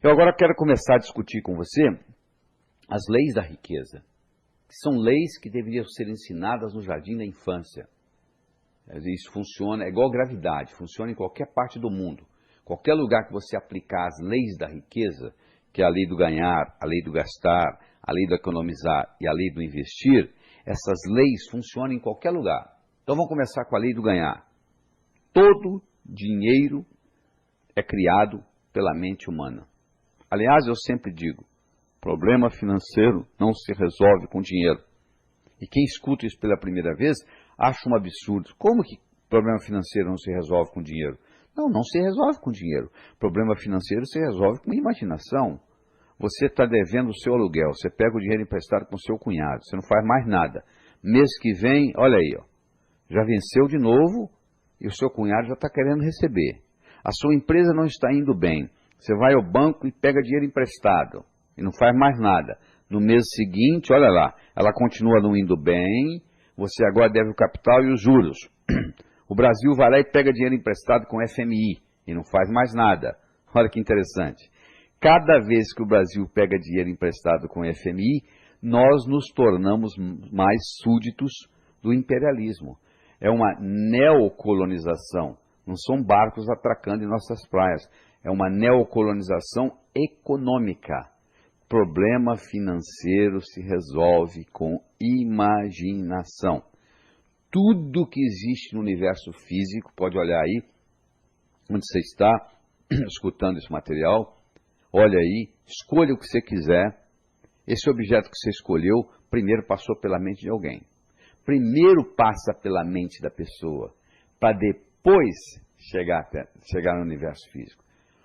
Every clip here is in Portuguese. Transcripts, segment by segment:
Eu agora quero começar a discutir com você as leis da riqueza, que são leis que deveriam ser ensinadas no jardim da infância. Isso funciona, é igual gravidade, funciona em qualquer parte do mundo. Qualquer lugar que você aplicar as leis da riqueza, que é a lei do ganhar, a lei do gastar, a lei do economizar e a lei do investir, essas leis funcionam em qualquer lugar. Então vamos começar com a lei do ganhar. Todo dinheiro é criado pela mente humana. Aliás, eu sempre digo, problema financeiro não se resolve com dinheiro. E quem escuta isso pela primeira vez acha um absurdo. Como que problema financeiro não se resolve com dinheiro? Não, não se resolve com dinheiro. Problema financeiro se resolve com imaginação. Você está devendo o seu aluguel, você pega o dinheiro emprestado com o seu cunhado, você não faz mais nada. Mês que vem, olha aí, ó, já venceu de novo e o seu cunhado já está querendo receber. A sua empresa não está indo bem. Você vai ao banco e pega dinheiro emprestado e não faz mais nada. No mês seguinte, olha lá, ela continua não indo bem, você agora deve o capital e os juros. O Brasil vai lá e pega dinheiro emprestado com FMI e não faz mais nada. Olha que interessante. Cada vez que o Brasil pega dinheiro emprestado com FMI, nós nos tornamos mais súditos do imperialismo. É uma neocolonização. Não são barcos atracando em nossas praias. É uma neocolonização econômica. Problema financeiro se resolve com imaginação. Tudo que existe no universo físico, pode olhar aí, onde você está, escutando esse material, olha aí, escolha o que você quiser. Esse objeto que você escolheu, primeiro passou pela mente de alguém. Primeiro passa pela mente da pessoa, para depois chegar no universo físico.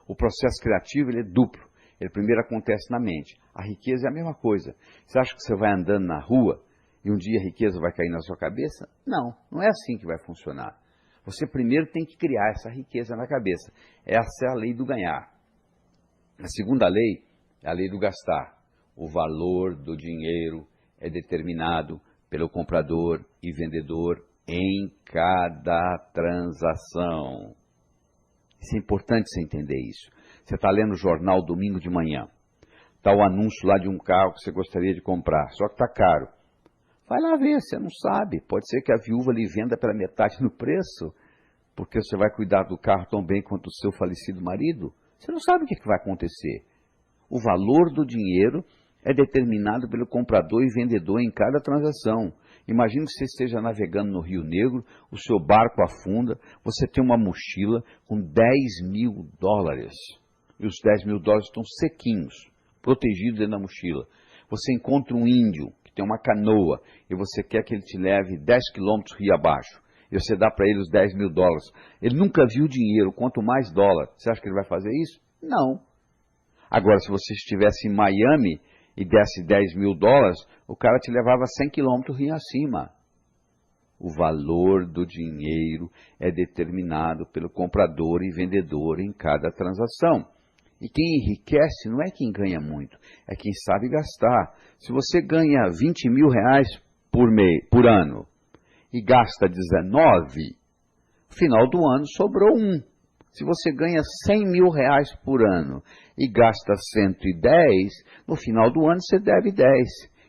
O processo criativo ele é duplo. Ele primeiro acontece na mente. A riqueza é a mesma coisa. Você acha que você vai andando na rua e um dia a riqueza vai cair na sua cabeça? Não, não é assim que vai funcionar. Você primeiro tem que criar essa riqueza na cabeça. Essa é a lei do ganhar. A segunda lei é a lei do gastar. O valor do dinheiro é determinado pelo comprador e vendedor em cada transação. Isso é importante você entender isso. Você está lendo o jornal domingo de manhã. Está o anúncio lá de um carro que você gostaria de comprar, só que está caro. Vai lá ver, você não sabe. Pode ser que a viúva lhe venda pela metade no preço, porque você vai cuidar do carro tão bem quanto o seu falecido marido. Você não sabe o que vai acontecer. O valor do dinheiro é determinado pelo comprador e vendedor em cada transação. Imagine que você esteja navegando no Rio Negro, o seu barco afunda, você tem uma mochila com $10.000. E os $10.000 estão sequinhos, protegidos dentro da mochila. Você encontra um índio que tem uma canoa e você quer que ele te leve 10 quilômetros rio abaixo. E você dá para ele os $10.000. Ele nunca viu dinheiro, quanto mais dólar. Você acha que ele vai fazer isso? Não. Agora, se você estivesse em Miami e desse $10.000, o cara te levava 100 quilômetros rio acima. O valor do dinheiro é determinado pelo comprador e vendedor em cada transação. E quem enriquece não é quem ganha muito, é quem sabe gastar. Se você ganha R$20.000 por ano e gasta 19, no final do ano sobrou 1. Se você ganha R$100.000 por ano e gasta 110, no final do ano você deve 10.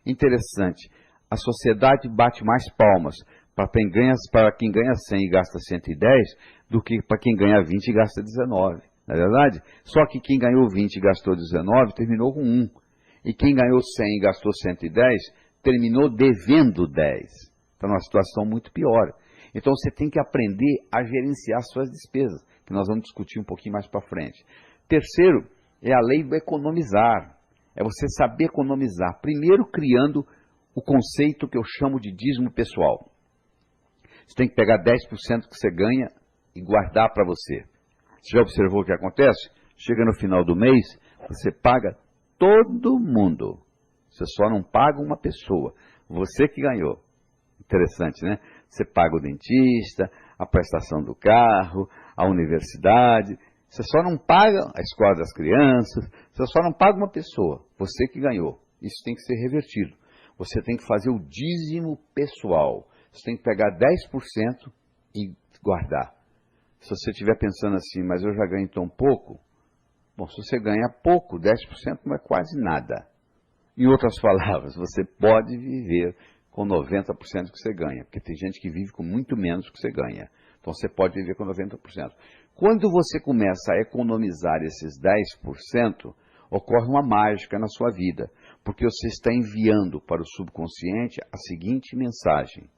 Interessante, a sociedade bate mais palmas para quem ganha 100 e gasta 110 do que para quem ganha 20 e gasta 19. Não é verdade? Só que quem ganhou 20 e gastou 19 terminou com 1. E quem ganhou 100 e gastou 110 terminou devendo 10. Está numa situação muito pior. Então você tem que aprender a gerenciar suas despesas, que nós vamos discutir um pouquinho mais para frente. Terceiro, é a lei do economizar. É você saber economizar. Primeiro criando o conceito que eu chamo de dízimo pessoal. Você tem que pegar 10% que você ganha e guardar para você. Você já observou o que acontece? Chega no final do mês, você paga todo mundo. Você só não paga uma pessoa. Você que ganhou. Interessante, né? Você paga o dentista, a prestação do carro, a universidade. Você só não paga a escola das crianças. Você só não paga uma pessoa. Você que ganhou. Isso tem que ser revertido. Você tem que fazer o dízimo pessoal. Você tem que pegar 10% e guardar. Se você estiver pensando assim, mas eu já ganho tão pouco, Bom, se você ganha pouco, 10% não é quase nada. Em outras palavras, você pode viver com 90% que você ganha, porque tem gente que vive com muito menos que você ganha. Então você pode viver com 90%. Quando você começa a economizar esses 10%, ocorre uma mágica na sua vida, porque você está enviando para o subconsciente a seguinte mensagem: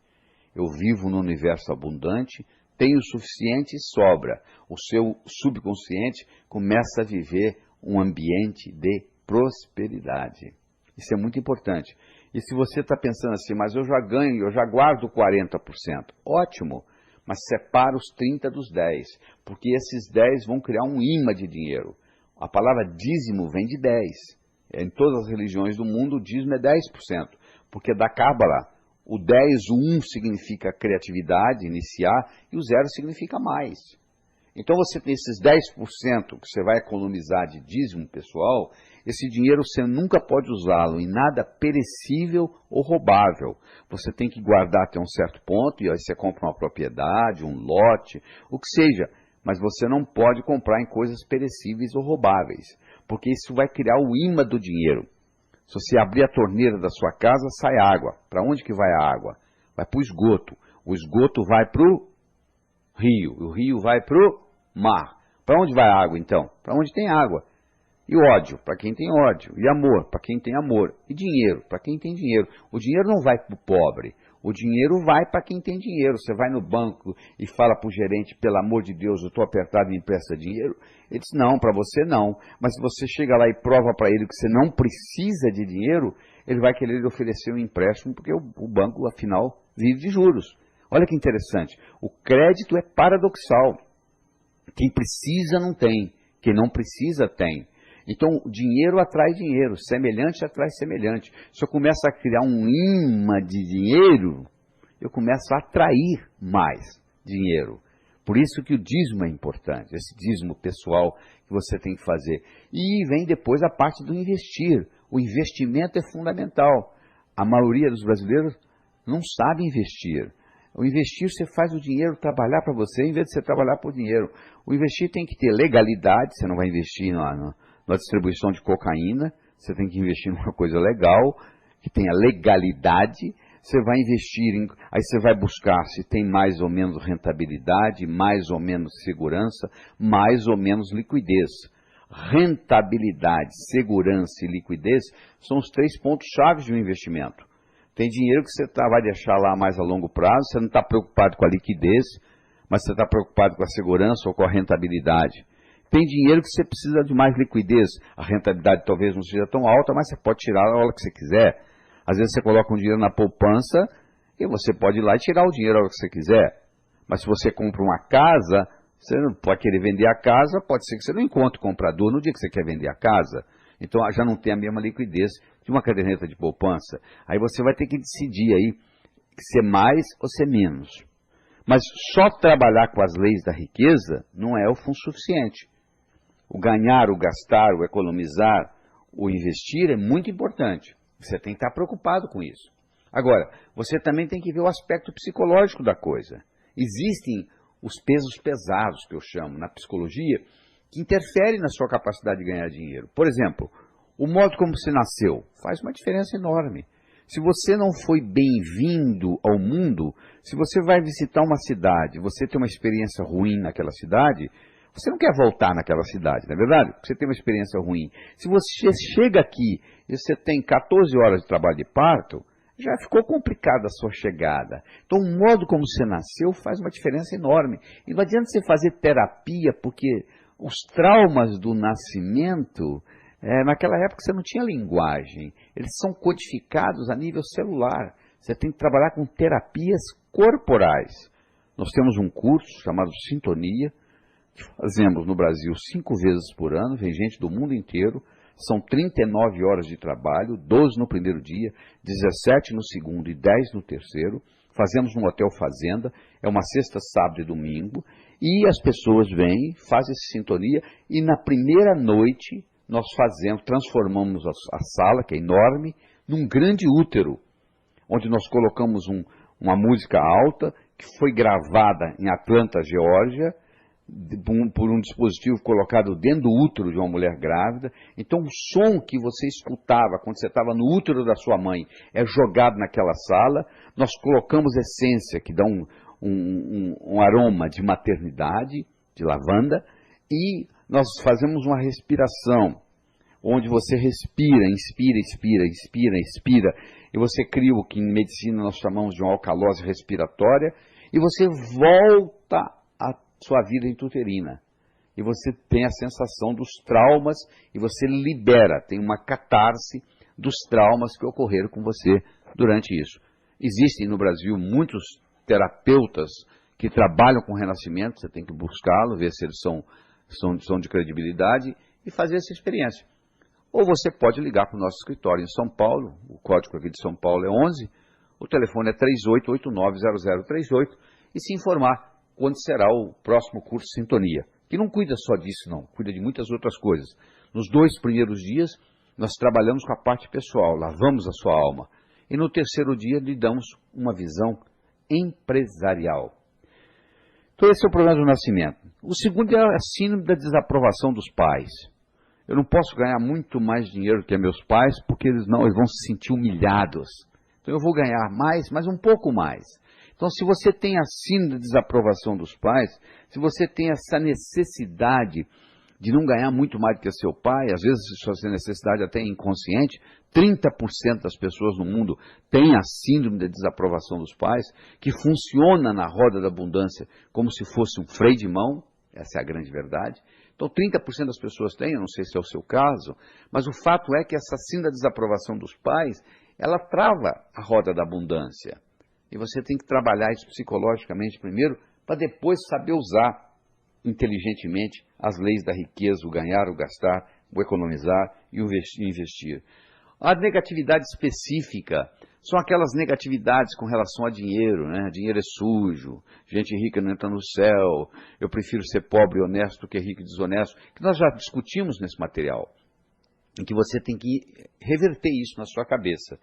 eu vivo no universo abundante, tenho o suficiente e sobra. O seu subconsciente começa a viver um ambiente de prosperidade. Isso é muito importante. E se você está pensando assim, mas eu já ganho, eu já guardo 40%, ótimo, mas separa os 30 dos 10, porque esses 10 vão criar um imã de dinheiro. A palavra dízimo vem de 10. Em todas as religiões do mundo, o dízimo é 10%, porque da Cábala, o 10, o 1 significa criatividade, iniciar, e o 0 significa mais. Então você tem esses 10% que você vai economizar de dízimo pessoal, esse dinheiro você nunca pode usá-lo em nada perecível ou roubável. Você tem que guardar até um certo ponto, e aí você compra uma propriedade, um lote, o que seja, mas você não pode comprar em coisas perecíveis ou roubáveis, porque isso vai criar o imã do dinheiro. Se você abrir a torneira da sua casa, sai água. Para onde que vai a água? Vai para o esgoto. O esgoto vai para o rio. O rio vai para o mar. Para onde vai a água, então? Para onde tem água. E ódio, para quem tem ódio. E amor, para quem tem amor. E dinheiro, para quem tem dinheiro. O dinheiro não vai para o pobre. O dinheiro vai para quem tem dinheiro. Você vai no banco e fala para o gerente, pelo amor de Deus, eu estou apertado e me empresta dinheiro. Ele diz, não, para você não. Mas se você chega lá e prova para ele que você não precisa de dinheiro, ele vai querer lhe oferecer um empréstimo, porque o banco, afinal, vive de juros. Olha que interessante. O crédito é paradoxal. Quem precisa não tem. Quem não precisa tem. Então, dinheiro atrai dinheiro, semelhante atrai semelhante. Se eu começo a criar um imã de dinheiro, eu começo a atrair mais dinheiro. Por isso que o dízimo é importante, esse dízimo pessoal que você tem que fazer. E vem depois a parte do investir. O investimento é fundamental. A maioria dos brasileiros não sabe investir. O investir, você faz o dinheiro trabalhar para você, em vez de você trabalhar por dinheiro. O investir tem que ter legalidade, você não vai investir na distribuição de cocaína, você tem que investir numa coisa legal, que tenha legalidade, você vai investir aí você vai buscar se tem mais ou menos rentabilidade, mais ou menos segurança, mais ou menos liquidez. Rentabilidade, segurança e liquidez são os 3 pontos-chave de um investimento. Tem dinheiro que você vai deixar lá mais a longo prazo, você não está preocupado com a liquidez, mas você está preocupado com a segurança ou com a rentabilidade. Tem dinheiro que você precisa de mais liquidez. A rentabilidade talvez não seja tão alta, mas você pode tirar a hora que você quiser. Às vezes você coloca um dinheiro na poupança e você pode ir lá e tirar o dinheiro a hora que você quiser. Mas se você compra uma casa, você não pode querer vender a casa, pode ser que você não encontre comprador no dia que você quer vender a casa. Então já não tem a mesma liquidez de uma caderneta de poupança. Aí você vai ter que decidir aí ser mais ou ser menos. Mas só trabalhar com as leis da riqueza não é o suficiente. O ganhar, o gastar, o economizar, o investir é muito importante. Você tem que estar preocupado com isso. Agora, você também tem que ver o aspecto psicológico da coisa. Existem os pesos pesados, que eu chamo, na psicologia, que interferem na sua capacidade de ganhar dinheiro. Por exemplo, o modo como você nasceu faz uma diferença enorme. Se você não foi bem-vindo ao mundo, se você vai visitar uma cidade, você tem uma experiência ruim naquela cidade, você não quer voltar naquela cidade, não é verdade? Porque você tem uma experiência ruim. Se você chega aqui e você tem 14 horas de trabalho de parto, já ficou complicada a sua chegada. Então, o modo como você nasceu faz uma diferença enorme. E não adianta você fazer terapia, porque os traumas do nascimento, naquela época você não tinha linguagem. Eles são codificados a nível celular. Você tem que trabalhar com terapias corporais. Nós temos um curso chamado Sintonia, que fazemos no Brasil 5 vezes por ano, vem gente do mundo inteiro. São 39 horas de trabalho, 12 no primeiro dia, 17 no segundo e 10 no terceiro. Fazemos no Hotel Fazenda, é uma sexta, sábado e domingo. E as pessoas vêm, fazem essa sintonia e na primeira noite nós transformamos a sala, que é enorme, num grande útero, onde nós colocamos uma música alta, que foi gravada em Atlanta, Geórgia, por um dispositivo colocado dentro do útero de uma mulher grávida. Então o som que você escutava quando você estava no útero da sua mãe é jogado naquela sala. Nós colocamos essência que dá um aroma de maternidade, de lavanda, e nós fazemos uma respiração, onde você respira, inspira, expira, inspira, expira, e você cria o que em medicina nós chamamos de uma alcalose respiratória, e você volta à sua vida intrauterina. E você tem a sensação dos traumas, e você libera, tem uma catarse dos traumas que ocorreram com você durante isso. Existem no Brasil muitos terapeutas que trabalham com renascimento, você tem que buscá-lo, ver se eles são de credibilidade, e fazer essa experiência. Ou você pode ligar para o nosso escritório em São Paulo, o código aqui de São Paulo é 11, o telefone é 38890038, e se informar quando será o próximo curso Sintonia, que não cuida só disso não, cuida de muitas outras coisas. Nos 2 primeiros dias, nós trabalhamos com a parte pessoal, lavamos a sua alma, e no terceiro dia lhe damos uma visão empresarial. Então esse é o problema do nascimento. O segundo é a síndrome da desaprovação dos pais. Eu não posso ganhar muito mais dinheiro que meus pais, porque eles vão se sentir humilhados. Então eu vou ganhar mais, mas um pouco mais. Então se você tem a síndrome da desaprovação dos pais, se você tem essa necessidade de não ganhar muito mais do que seu pai, às vezes essa necessidade até é inconsciente, 30% das pessoas no mundo têm a síndrome da desaprovação dos pais, que funciona na roda da abundância como se fosse um freio de mão, essa é a grande verdade. Então 30% das pessoas têm, eu não sei se é o seu caso, mas o fato é que essa síndrome da desaprovação dos pais, ela trava a roda da abundância. E você tem que trabalhar isso psicologicamente primeiro, para depois saber usar inteligentemente as leis da riqueza, o ganhar, o gastar, o economizar e o investir. A negatividade específica são aquelas negatividades com relação a dinheiro, né? Dinheiro é sujo, gente rica não entra no céu, eu prefiro ser pobre e honesto do que rico e desonesto, que nós já discutimos nesse material, em que você tem que reverter isso na sua cabeça.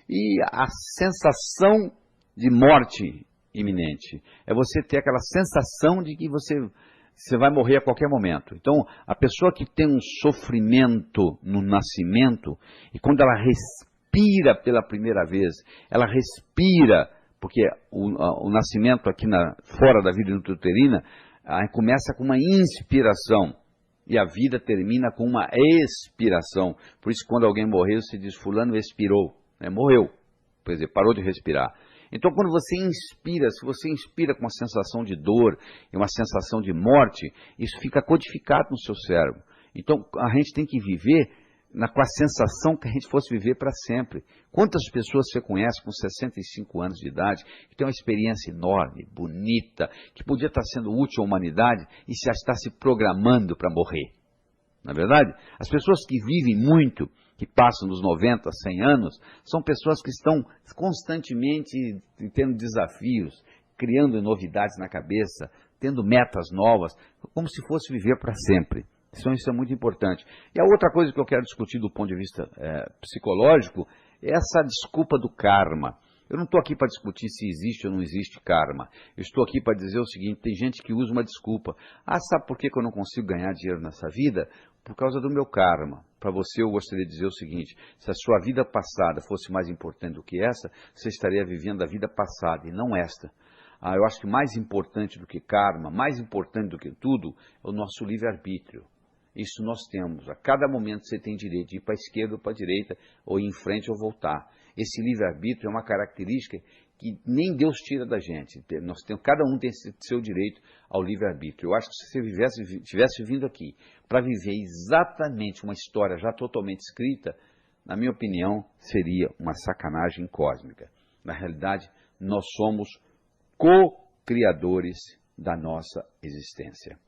E a sensação de morte iminente é você ter aquela sensação de que você vai morrer a qualquer momento. Então, a pessoa que tem um sofrimento no nascimento, e quando ela respira pela primeira vez, ela respira, porque o nascimento aqui fora da vida intrauterina, começa com uma inspiração, e a vida termina com uma expiração. Por isso, quando alguém morreu, se diz, fulano expirou, né? Morreu, quer dizer, parou de respirar. Então, quando você inspira, se você inspira com uma sensação de dor e uma sensação de morte, isso fica codificado no seu cérebro. Então, a gente tem que viver com a sensação que a gente fosse viver para sempre. Quantas pessoas você conhece com 65 anos de idade, que tem uma experiência enorme, bonita, que podia estar sendo útil à humanidade e já está se programando para morrer? Não é verdade? As pessoas que vivem muito, que passam dos 90, 100 anos, são pessoas que estão constantemente tendo desafios, criando novidades na cabeça, tendo metas novas, como se fosse viver para sempre. Então isso é muito importante. E a outra coisa que eu quero discutir do ponto de vista psicológico é essa desculpa do karma. Eu não estou aqui para discutir se existe ou não existe karma. Eu estou aqui para dizer o seguinte, tem gente que usa uma desculpa. Sabe por que eu não consigo ganhar dinheiro nessa vida? Por causa do meu karma. Para você eu gostaria de dizer o seguinte, se a sua vida passada fosse mais importante do que essa, você estaria vivendo a vida passada e não esta. Eu acho que mais importante do que karma, mais importante do que tudo, é o nosso livre-arbítrio. Isso nós temos. A cada momento você tem direito de ir para a esquerda ou para a direita, ou ir em frente ou voltar. Esse livre-arbítrio é uma característica que nem Deus tira da gente. Cada um tem seu direito ao livre-arbítrio. Eu acho que se você tivesse vindo aqui para viver exatamente uma história já totalmente escrita, na minha opinião, seria uma sacanagem cósmica. Na realidade, nós somos co-criadores da nossa existência.